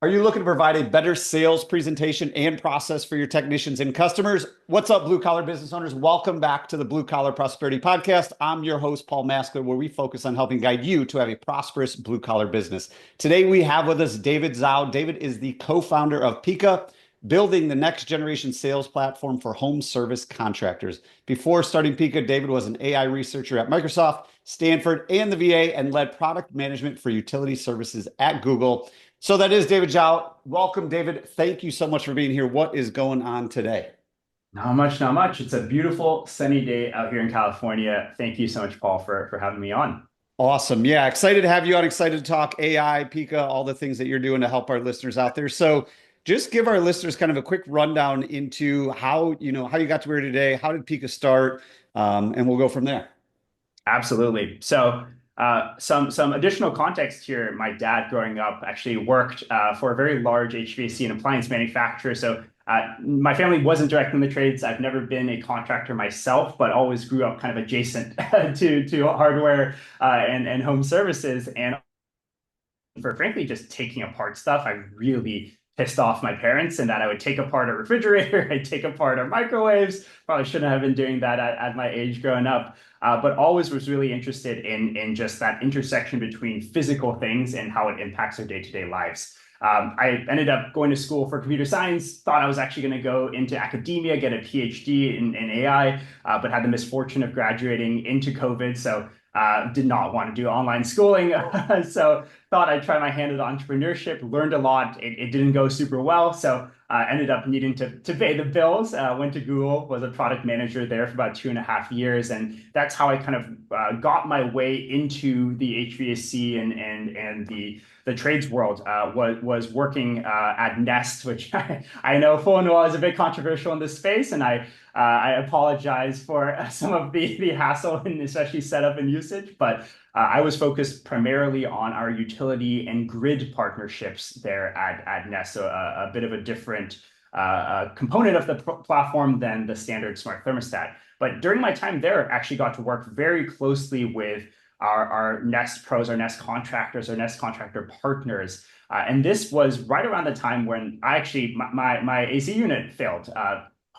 Are you looking to provide a better sales presentation and process for your technicians and customers? What's up, blue collar business owners? Welcome back to the Blue Collar Prosperity Podcast. I'm your host, Paul Maskler, where we focus on helping guide you to have a prosperous blue collar business. Today, we have with us David Zhao. David is the co-founder of Pika, building the next generation sales platform for home service contractors. Before starting Pika, David was an AI researcher at Microsoft, Stanford, and the VA, and led product management for utility services at Google. So that is David Zhao. Welcome, David. Thank you so much for being here. What is going on today? Not much, not much. It's a beautiful sunny day out here in California. Thank you so much, Paul, for having me on. Awesome. Yeah, excited to have you on. Excited to talk AI, Pika, all the things that you're doing to help our listeners out there. So just give our listeners kind of a quick rundown into how you got to where you're today. How did Pika start? And we'll go from there. Absolutely. So, some additional context here. My dad, growing up, actually worked for a very large HVAC and appliance manufacturer. So, my family wasn't directly in the trades. I've never been a contractor myself, but always grew up kind of adjacent to hardware and home services. And for frankly just taking apart stuff, I really pissed off my parents, and that I would take apart a refrigerator, I'd take apart our microwaves. Probably shouldn't have been doing that at my age growing up, but always was really interested in just that intersection between physical things and how it impacts our day-to-day lives. I ended up going to school for computer science, thought I was actually going to go into academia, get a PhD in AI, but had the misfortune of graduating into COVID. So did not want to do online schooling. So thought I'd try my hand at entrepreneurship, learned a lot. It didn't go super well. So ended up needing to pay the bills. Went to Google, was a product manager there for about 2.5 years. And that's how I kind of got my way into the HVAC and the trades world. Was working at Nest, which I know full well is a bit controversial in this space. And I apologize for some of the hassle and especially setup and usage, but I was focused primarily on our utility and grid partnerships there at Nest, so a bit of a different component of the platform than the standard smart thermostat. But during my time there, I actually got to work very closely with our Nest pros, our Nest contractors, our Nest contractor partners. And this was right around the time when my AC unit failed.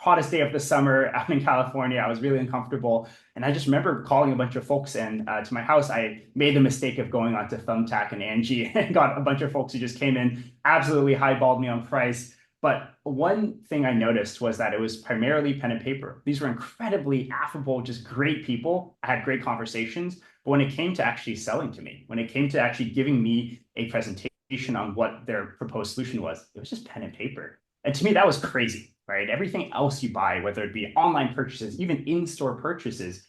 Hottest day of the summer out in California. I was really uncomfortable. And I just remember calling a bunch of folks in to my house. I made the mistake of going onto Thumbtack and Angie and got a bunch of folks who just came in, absolutely highballed me on price. But one thing I noticed was that it was primarily pen and paper. These were incredibly affable, just great people. I had great conversations. But when it came to actually selling to me, when it came to actually giving me a presentation on what their proposed solution was, it was just pen and paper. And to me, that was crazy, right? Everything else you buy, whether it be online purchases, even in-store purchases,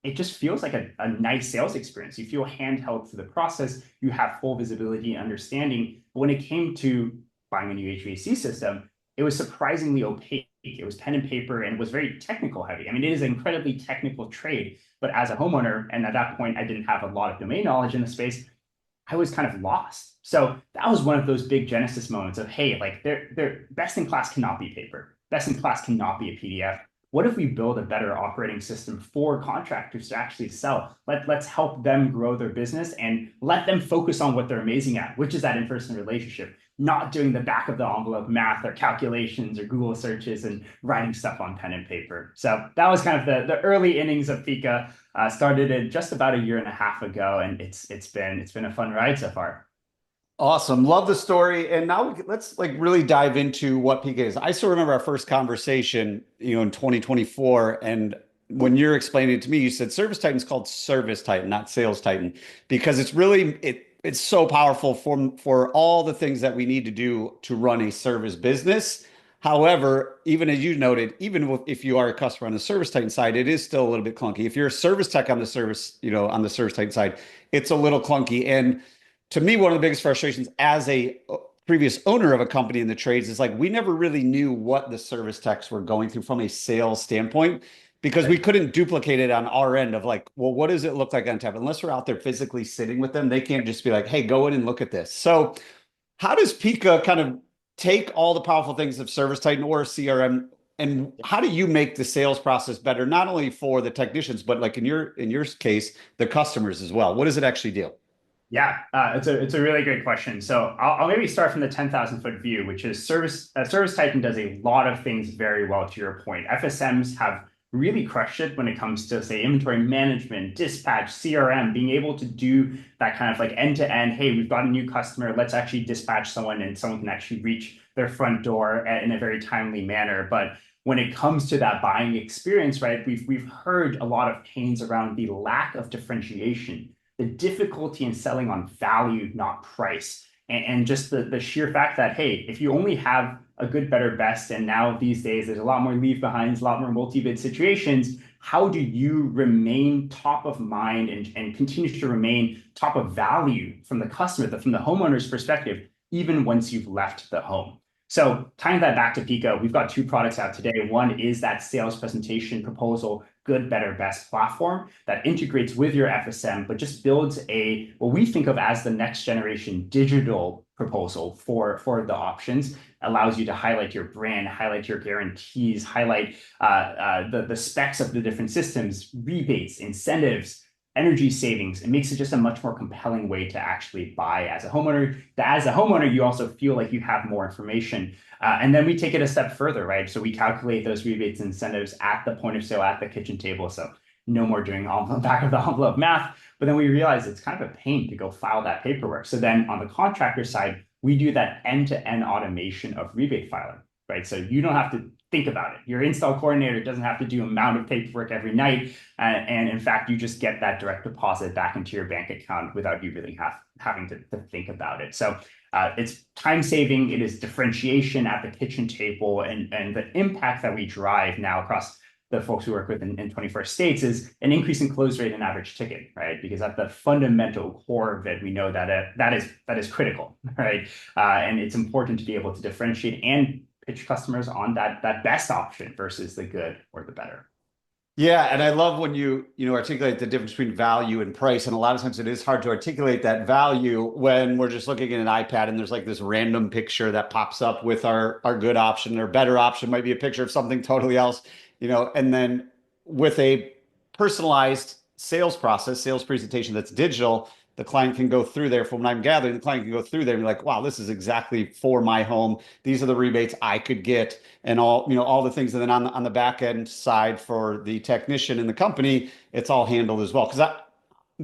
it just feels like a nice sales experience. You feel handheld through the process. You have full visibility and understanding. But when it came to buying a new HVAC system, it was surprisingly opaque. It was pen and paper and was very technical heavy. I mean, it is an incredibly technical trade, but as a homeowner, and at that point, I didn't have a lot of domain knowledge in the space, I was kind of lost. So that was one of those big genesis moments of, hey, like they're best in class cannot be paper. Best in class cannot be a PDF. What if we build a better operating system for contractors to actually sell? Let's help them grow their business and let them focus on what they're amazing at, which is that in-person relationship, not doing the back of the envelope math or calculations or Google searches and writing stuff on pen and paper. So that was kind of the early innings of Pika. Started it just about a year and a half ago, and it's been a fun ride so far. Awesome. Love the story. And now let's like really dive into what Pika is. I still remember our first conversation, in 2024. And when you're explaining it to me, you said Service Titan's called Service Titan, not Sales Titan, because it's so powerful for all the things that we need to do to run a service business. However, even as you noted, if you are a customer on the Service Titan side, it is still a little bit clunky. If you're a service tech on the Service Titan side, it's a little clunky. And to me, one of the biggest frustrations as a previous owner of a company in the trades is like we never really knew what the service techs were going through from a sales standpoint because we couldn't duplicate it on our end of like, well, what does it look like on tap? Unless we're out there physically sitting with them, they can't just be like, hey, go in and look at this. So how does Pika kind of take all the powerful things of Service Titan or CRM, and how do you make the sales process better, not only for the technicians, but like in your case, the customers as well? What does it actually do? It's a really great question. So I'll maybe start from the 10,000-foot view, which is Service Titan does a lot of things very well. To your point, FSMs have really crushed it when it comes to, say, inventory management, dispatch, CRM, being able to do that kind of like end to end. Hey, we've got a new customer. Let's actually dispatch someone, and someone can actually reach their front door in a very timely manner. But when it comes to that buying experience, right, we've heard a lot of pains around the lack of differentiation, the difficulty in selling on value, not price. And just the sheer fact that, hey, if you only have a good, better, best, and now these days there's a lot more leave behinds, a lot more multi-bid situations, how do you remain top of mind and continue to remain top of value from the customer, from the homeowner's perspective, even once you've left the home? So tying that back to Pico, we've got two products out today. One is that sales presentation proposal, good, better, best platform that integrates with your FSM, but just builds what we think of as the next generation digital proposal for the options, allows you to highlight your brand, highlight your guarantees, highlight the specs of the different systems, rebates, incentives, energy savings. It makes it just a much more compelling way to actually buy as a homeowner. As a homeowner, you also feel like you have more information. And then we take it a step further, right? So we calculate those rebates and incentives at the point of sale, at the kitchen table. So no more doing all the back of the envelope math. But then we realize it's kind of a pain to go file that paperwork. So then on the contractor side, we do that end-to-end automation of rebate filing, right? So you don't have to think about it. Your install coordinator doesn't have to do a amount of paperwork every night. And in fact, you just get that direct deposit back into your bank account without you really having to think about it. So it's time saving, it is differentiation at the kitchen table, and the impact that we drive now across the folks we work with in 21st states is an increase in close rate and average ticket, right? Because at the fundamental core of it, we know that that is critical, right? And it's important to be able to differentiate and pitch customers on that best option versus the good or the better. Yeah, and I love when you articulate the difference between value and price. And a lot of times it is hard to articulate that value when we're just looking at an iPad and there's like this random picture that pops up with our good option. Or better option might be a picture of something totally else, and then with a personalized sales process, sales presentation that's digital, the client can go through there. From what I'm gathering, the client can go through there and be like, wow, this is exactly for my home. These are the rebates I could get, and all the things. And then on the back end side for the technician in the company, it's all handled as well. Because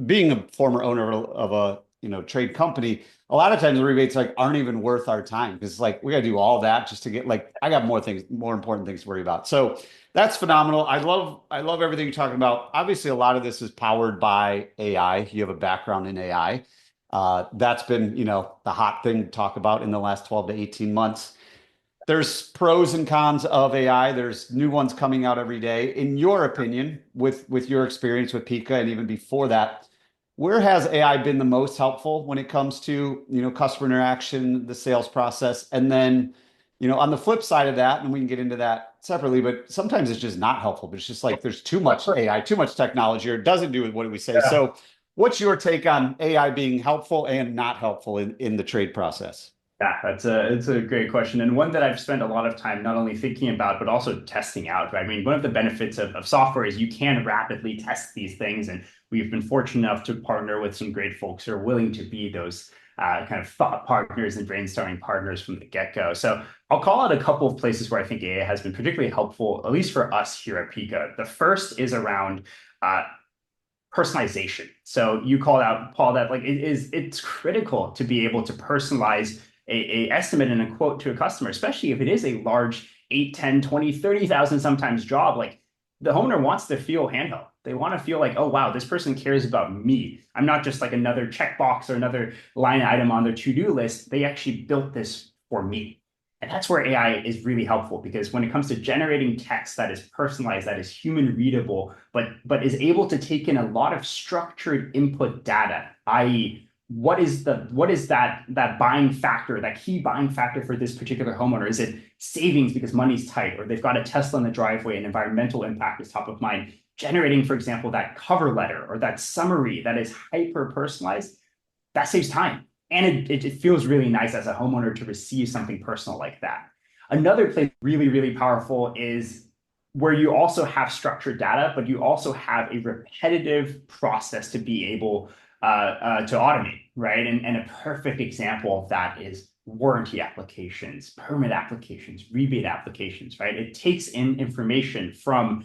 being a former owner of a trade company, a lot of times the rebates aren't even worth our time, because it's like we got to do all that just to get, I got more important things to worry about. So that's phenomenal. I love everything you're talking about. Obviously, a lot of this is powered by AI. You have a background in AI. That's been the hot thing to talk about in the last 12 to 18 months. There's pros and cons of AI. There's new ones coming out every day. In your opinion, with your experience with Pika and even before that, where has AI been the most helpful when it comes to customer interaction, the sales process? And then on the flip side of that, and we can get into that separately, but sometimes it's just not helpful. But it's just like there's too much AI, too much technology, or it doesn't do what we say. Yeah. So what's your take on AI being helpful and not helpful in the trade process? Yeah, it's a great question, and one that I've spent a lot of time not only thinking about, but also testing out, right? I mean, one of the benefits of software is you can rapidly test these things, and we've been fortunate enough to partner with some great folks who are willing to be those kind of thought partners and brainstorming partners from the get-go. So I'll call out a couple of places where I think AI has been particularly helpful, at least for us here at Pika. The first is around personalization. So you called out, Paul, that it's critical to be able to personalize a estimate and a quote to a customer, especially if it is a large 8, 10, 20, 30,000 sometimes job. Like, the homeowner wants to feel handheld. They want to feel like, oh, wow, this person cares about me. I'm not just like another checkbox or another line item on their to-do list. They actually built this for me. And that's where AI is really helpful, because when it comes to generating text that is personalized, that is human readable, but is able to take in a lot of structured input data, i.e., what is that buying factor, that key buying factor for this particular homeowner? Is it savings because money's tight, or they've got a Tesla in the driveway and environmental impact is top of mind? Generating, for example, that cover letter or that summary that is hyper personalized, that saves time. And it feels really nice as a homeowner to receive something personal like that. Another place really, really powerful is where you also have structured data, but you also have a repetitive process to be able to automate, right? And a perfect example of that is warranty applications, permit applications, rebate applications, right? It takes in information from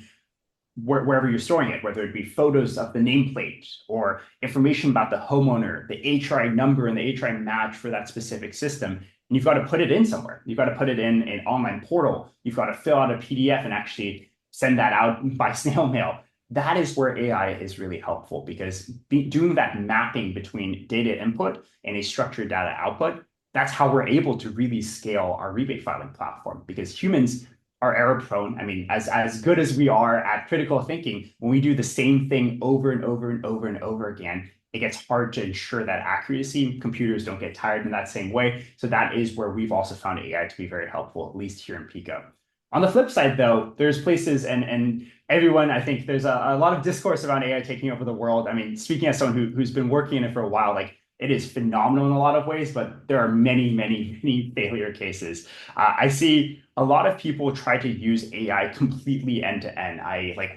wherever you're storing it, whether it be photos of the nameplate or information about the homeowner, the HRI number and the HRI match for that specific system. And you've got to put it in somewhere. You've got to put it in an online portal. You've got to fill out a PDF and actually send that out by snail mail. That is where AI is really helpful, because doing that mapping between data input and a structured data output, that's how we're able to really scale our rebate filing platform, because humans are error prone. I mean, as good as we are at critical thinking, when we do the same thing over and over and over and over again, it gets hard to ensure that accuracy. Computers don't get tired in that same way. So that is where we've also found AI to be very helpful, at least here in Pico. On the flip side, though, there's places and everyone, I think there's a lot of discourse around AI taking over the world. I mean, speaking as someone who's been working in it for a while, like, it is phenomenal in a lot of ways, but there are many, many, many failure cases. I see a lot of people try to use AI completely end to end.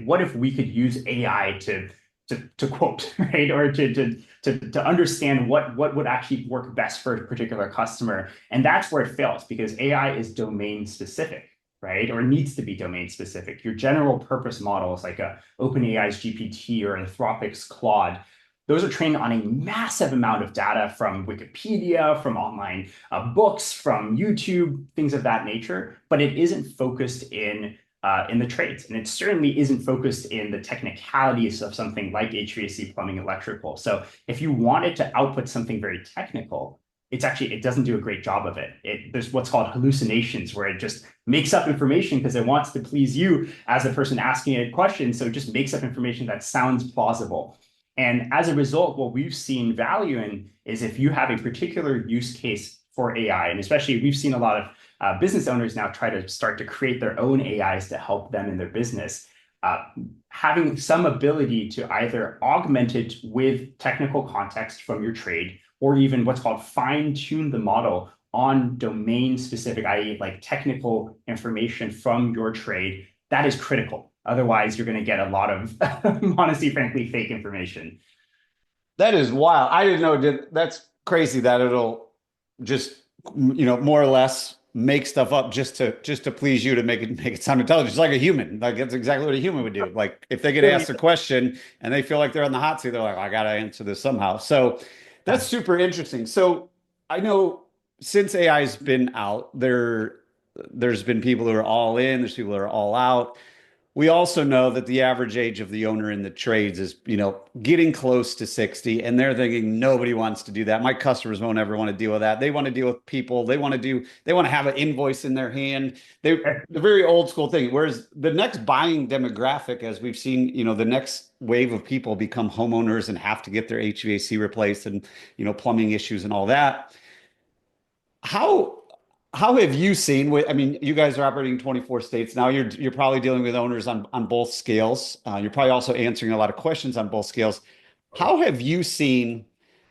What if we could use AI to quote, right, or to understand what would actually work best for a particular customer? And that's where it fails, because AI is domain specific, right? Or needs to be domain specific. Your general purpose models like OpenAI's GPT or Anthropic's Claude, those are trained on a massive amount of data from Wikipedia, from online books, from YouTube, things of that nature, but it isn't focused in the trades. And it certainly isn't focused in the technicalities of something like HVAC, plumbing, electrical. So if you wanted to output something very technical, it doesn't do a great job of it. There's what's called hallucinations, where it just makes up information because it wants to please you as the person asking it a question. So it just makes up information that sounds plausible. And as a result, what we've seen value in is if you have a particular use case for AI, and especially we've seen a lot of business owners now try to start to create their own AIs to help them in their business, having some ability to either augment it with technical context from your trade, or even what's called fine-tune the model on domain-specific, i.e. like technical information from your trade, that is critical. Otherwise, you're going to get a lot of, honestly, frankly, fake information. That is wild. I didn't know. That's crazy that it'll just, more or less make stuff up just to please you, to make it sound intelligent. It's like a human. Like, that's exactly what a human would do. Like, if they get asked a question and they feel like they're on the hot seat, they're like, I got to answer this somehow. So that's super interesting. So I know since AI's been out, there's been people who are all in, there's people who are all out. We also know that the average age of the owner in the trades is, getting close to 60, and they're thinking nobody wants to do that. My customers won't ever want to deal with that. They want to deal with people. They want to have an invoice in their hand. The very old school thing. Whereas the next buying demographic, as we've seen, the next wave of people become homeowners and have to get their HVAC replaced and, plumbing issues and all that. How have you seen? I mean, you guys are operating in 24 states now. You're probably dealing with owners on both scales. You're probably also answering a lot of questions on both scales. How have you seen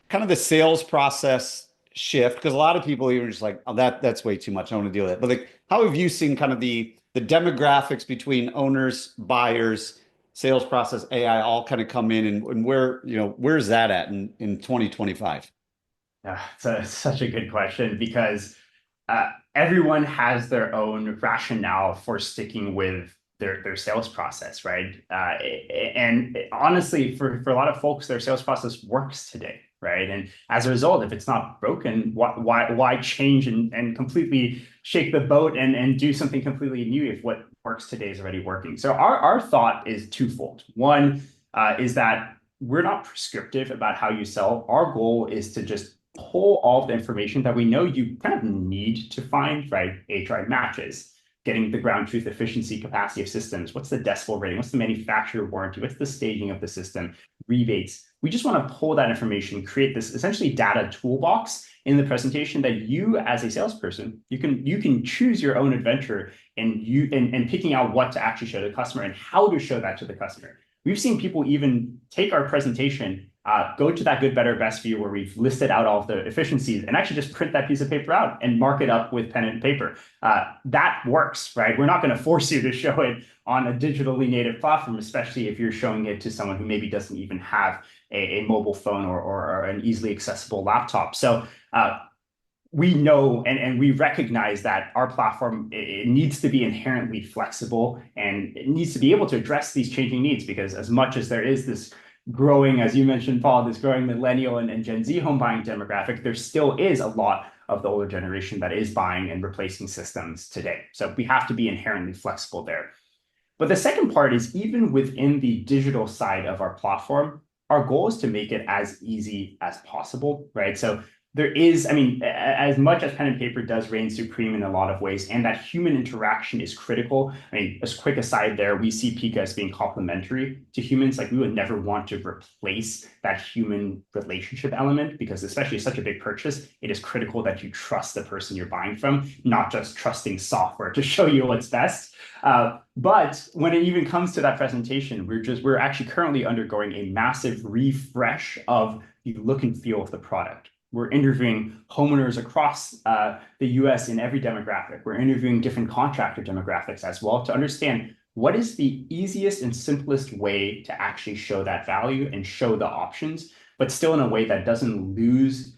kind of the sales process shift? Because a lot of people are just like, oh, that's way too much. I don't want to deal with it. But like, how have you seen kind of the demographics between owners, buyers, sales process, AI, all kind of come in, and where's that at in 2025? It's such a good question, because everyone has their own rationale for sticking with their sales process, right? And honestly, for a lot of folks, their sales process works today, right? And as a result, if it's not broken, why change and completely shake the boat and do something completely new if what works today is already working? So our thought is twofold. One is that we're not prescriptive about how you sell. Our goal is to just pull all of the information that we know you kind of need to find, right? HRI matches, getting the ground truth, efficiency, capacity of systems. What's the decibel rating? What's the manufacturer warranty? What's the staging of the system? Rebates. We just want to pull that information, create this essentially data toolbox in the presentation that you, as a salesperson, you can choose your own adventure and picking out what to actually show the customer and how to show that to the customer. We've seen people even take our presentation, go to that good, better, best view where we've listed out all of the efficiencies and actually just print that piece of paper out and mark it up with pen and paper. That works, right? We're not going to force you to show it on a digitally native platform, especially if you're showing it to someone who maybe doesn't even have a mobile phone or an easily accessible laptop. So we know and we recognize that our platform, it needs to be inherently flexible and it needs to be able to address these changing needs, because as much as there is this growing, as you mentioned, Paul, this growing millennial and Gen Z home buying demographic, there still is a lot of the older generation that is buying and replacing systems today. So we have to be inherently flexible there. But the second part is, even within the digital side of our platform, our goal is to make it as easy as possible, right? So there is, I mean, as much as pen and paper does reign supreme in a lot of ways, and that human interaction is critical. I mean, as quick aside there, we see Pika as being complementary to humans. Like, we would never want to replace that human relationship element, because especially such a big purchase, it is critical that you trust the person you're buying from, not just trusting software to show you what's best. But when it even comes to that presentation, we're actually currently undergoing a massive refresh of the look and feel of the product. We're interviewing homeowners across the US in every demographic. We're interviewing different contractor demographics as well, to understand what is the easiest and simplest way to actually show that value and show the options, but still in a way that doesn't lose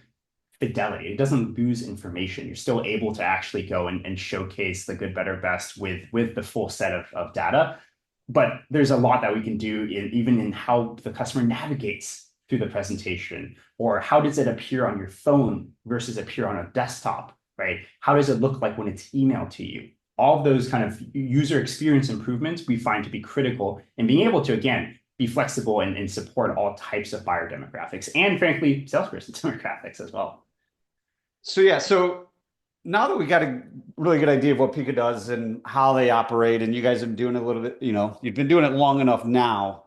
fidelity. It doesn't lose information. You're still able to actually go and showcase the good, better, best with the full set of data. But there's a lot that we can do even in how the customer navigates through the presentation, or how does it appear on your phone versus appear on a desktop, right? How does it look like when it's emailed to you? All of those kind of user experience improvements we find to be critical in being able to, again, be flexible and support all types of buyer demographics, and frankly, salesperson demographics as well. So yeah, so now that we got a really good idea of what Pika does and how they operate, and you guys have been doing it a little bit, you've been doing it long enough now.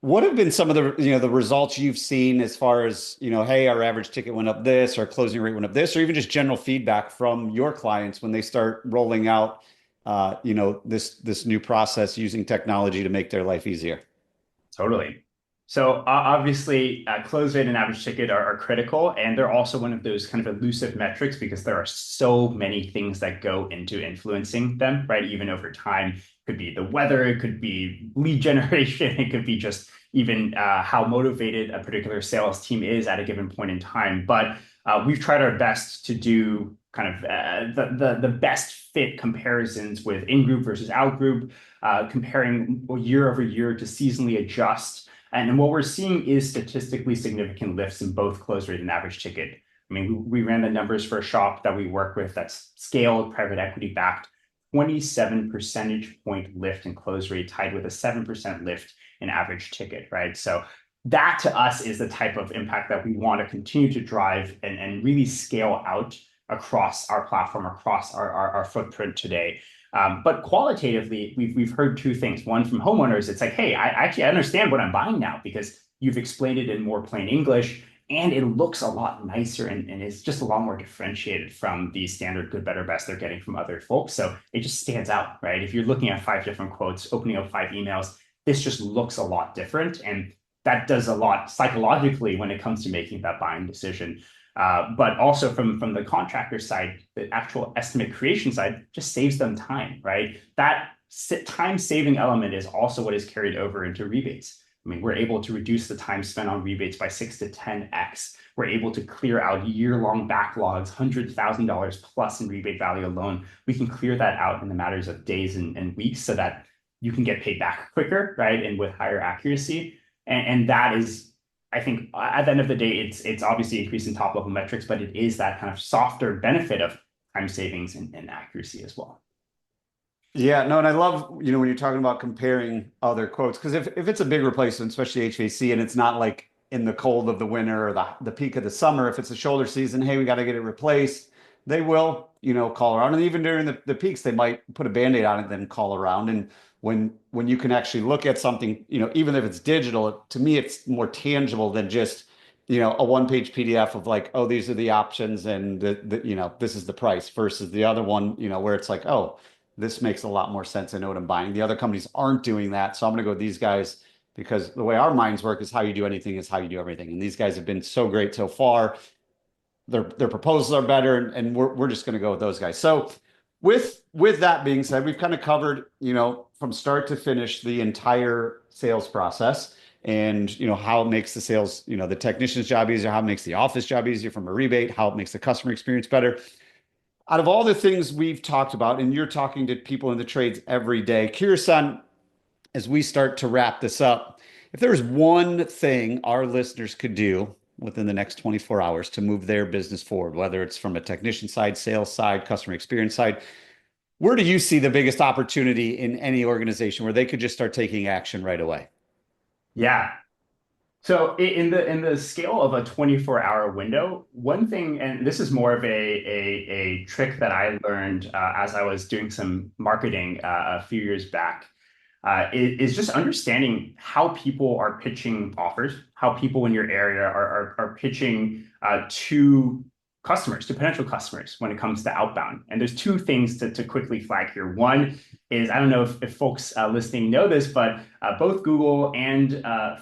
What have been some of the, the results you've seen as far as, hey, our average ticket went up this, our closing rate went up this, or even just general feedback from your clients when they start rolling out, this new process using technology to make their life easier? Totally. So obviously, close rate and average ticket are critical, and they're also one of those kind of elusive metrics, because there are so many things that go into influencing them, right? Even over time, it could be the weather, it could be lead generation, it could be just even how motivated a particular sales team is at a given point in time. But we've tried our best to do kind of the best fit comparisons with in-group versus out-group, comparing year over year to seasonally adjust. And what we're seeing is statistically significant lifts in both close rate and average ticket. I mean, we ran the numbers for a shop that we work with that's scaled, private equity backed, 27 percentage point lift in close rate, tied with a 7% lift in average ticket, right? So that to us is the type of impact that we want to continue to drive and really scale out across our platform, across our footprint today. But qualitatively, we've heard two things. One, from homeowners, it's like, hey, I understand what I'm buying now, because you've explained it in more plain English, and it looks a lot nicer and is just a lot more differentiated from the standard good, better, best they're getting from other folks. So it just stands out, right? If you're looking at 5 different quotes, opening up 5 emails, this just looks a lot different. And that does a lot psychologically when it comes to making that buying decision. But also from the contractor side, the actual estimate creation side just saves them time, right? That time saving element is also what is carried over into rebates. I mean, we're able to reduce the time spent on rebates by 6 to 10x. We're able to clear out year-long backlogs, $100,000 plus in rebate value alone. We can clear that out in the matters of days and weeks, so that you can get paid back quicker, right? And with higher accuracy. And that is, I think, at the end of the day, it's obviously increasing top level metrics, but it is that kind of softer benefit of time savings and accuracy as well. Yeah, no, and I love, when you're talking about comparing other quotes, because if it's a big replacement, especially HVAC, and it's not like in the cold of the winter or the peak of the summer, if it's a shoulder season, hey, we got to get it replaced, they will, call around. And even during the peaks, they might put a Band-Aid on it, then call around. And when you can actually look at something, even if it's digital, to me, it's more tangible than just, a one-page PDF of like, oh, these are the options and this is the price, versus the other one, where it's like, oh, this makes a lot more sense. I know what I'm buying. The other companies aren't doing that. So I'm going to go with these guys because the way our minds work is how you do anything is how you do everything. And these guys have been so great so far. Their proposals are better, and we're just going to go with those guys. So with that being said, we've kind of covered, from start to finish the entire sales process, and how it makes the sales, the technician's job easier, how it makes the office job easier from a rebate, how it makes the customer experience better. Out of all the things we've talked about, and you're talking to people in the trades every day, Kira-san, as we start to wrap this up, if there's one thing our listeners could do within the next 24 hours to move their business forward, whether it's from a technician side, sales side, customer experience side, where do you see the biggest opportunity in any organization where they could just start taking action right away? Yeah. So in the scale of a 24-hour window, one thing, and this is more of a trick that I learned as I was doing some marketing a few years back, is just understanding how people are pitching offers, how people in your area are pitching to customers, to potential customers when it comes to outbound. And there's two things to quickly flag here. One is, I don't know if folks listening know this, but both Google and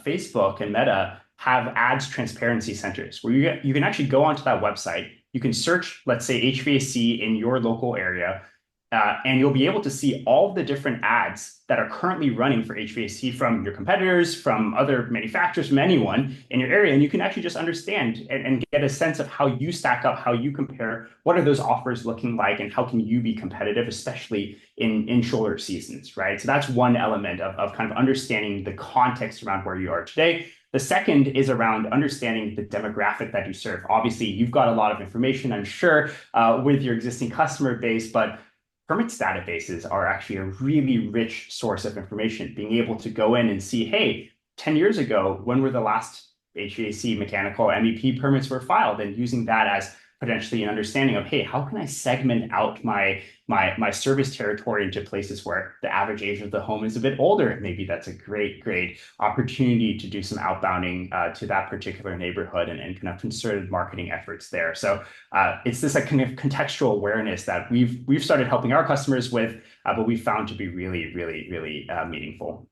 Facebook and Meta have ads transparency centers where you can actually go onto that website. You can search, let's say, HVAC in your local area, and you'll be able to see all of the different ads that are currently running for HVAC from your competitors, from other manufacturers, from anyone in your area. And you can actually just understand and get a sense of how you stack up, how you compare, what are those offers looking like, and how can you be competitive, especially in shoulder seasons, right? So that's one element of kind of understanding the context around where you are today. The second is around understanding the demographic that you serve. Obviously, you've got a lot of information, I'm sure, with your existing customer base, but permits databases are actually a really rich source of information. Being able to go in and see, hey, 10 years ago, when were the last HVAC mechanical MEP permits were filed, and using that as potentially an understanding of, hey, how can I segment out my service territory into places where the average age of the home is a bit older? Maybe that's a great opportunity to do some outbounding to that particular neighborhood and kind of concerted marketing efforts there. So it's this kind of contextual awareness that we've started helping our customers with, but we found to be really meaningful.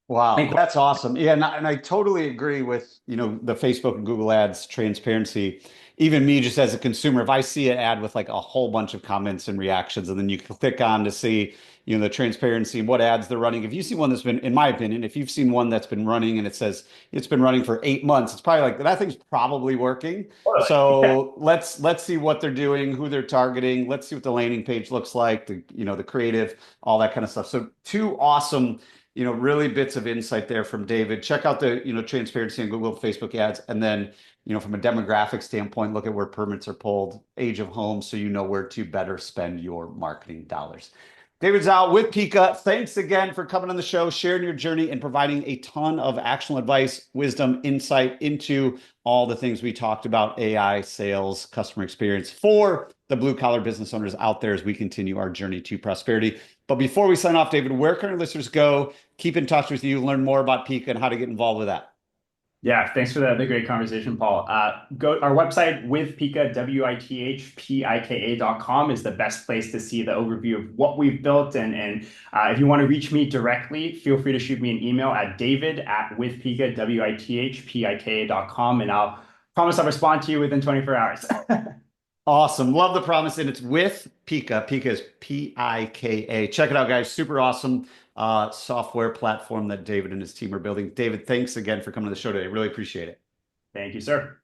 Wow, that's awesome. Yeah, and I totally agree with, the Facebook and Google ads transparency. Even me, just as a consumer, if I see an ad with like a whole bunch of comments and reactions, and then you click on to see, the transparency and what ads they're running. If you see one that's been, in my opinion, if you've seen one that's been running and it says it's been running for 8 months, it's probably like that thing's probably working. Totally. So let's see what they're doing, who they're targeting. Let's see what the landing page looks like, the creative, all that kind of stuff. So two awesome, really bits of insight there from David. Check out the, transparency on Google, Facebook ads. And then, from a demographic standpoint, look at where permits are pulled, age of home, so you know where to better spend your marketing dollars. David Zhao with Pika. Thanks again for coming on the show, sharing your journey, and providing a ton of actionable advice, wisdom, insight into all the things we talked about: AI, sales, customer experience for the blue collar business owners out there as we continue our journey to prosperity. But before we sign off, David, where can our listeners go, keep in touch with you, learn more about Pika and how to get involved with that? Yeah, thanks for the great conversation, Paul. Go our website with Pika, WITHPIKA.com is the best place to see the overview of what we've built. And if you want to reach me directly, feel free to shoot me an email at david@withpika, WITHPIKA.com, and I'll promise I'll respond to you within 24 hours. Awesome. Love the promise. And it's with Pika. Pika is Pika. Check it out, guys. Super awesome software platform that David and his team are building. David, thanks again for coming to the show today. Really appreciate it. Thank you, sir.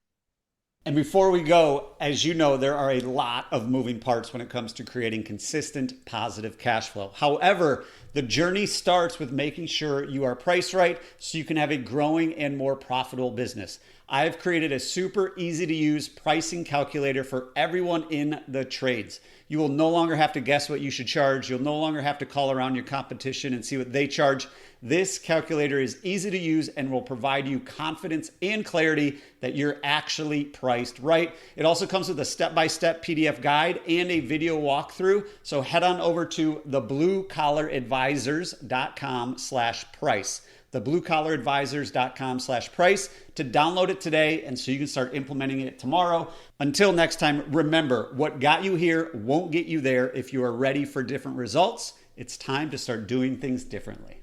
And before we go, as you know, there are a lot of moving parts when it comes to creating consistent positive cash flow. However, the journey starts with making sure you are priced right so you can have a growing and more profitable business. I've created a super easy to use pricing calculator for everyone in the trades. You will no longer have to guess what you should charge. You'll no longer have to call around your competition and see what they charge. This calculator is easy to use and will provide you confidence and clarity that you're actually priced right. It also comes with a step-by-step PDF guide and a video walkthrough. So head on over to thebluecollaradvisors.com/price. thebluecollaradvisors.com/price to download it today, and so you can start implementing it tomorrow. Until next time, remember, what got you here won't get you there. If you are ready for different results, it's time to start doing things differently.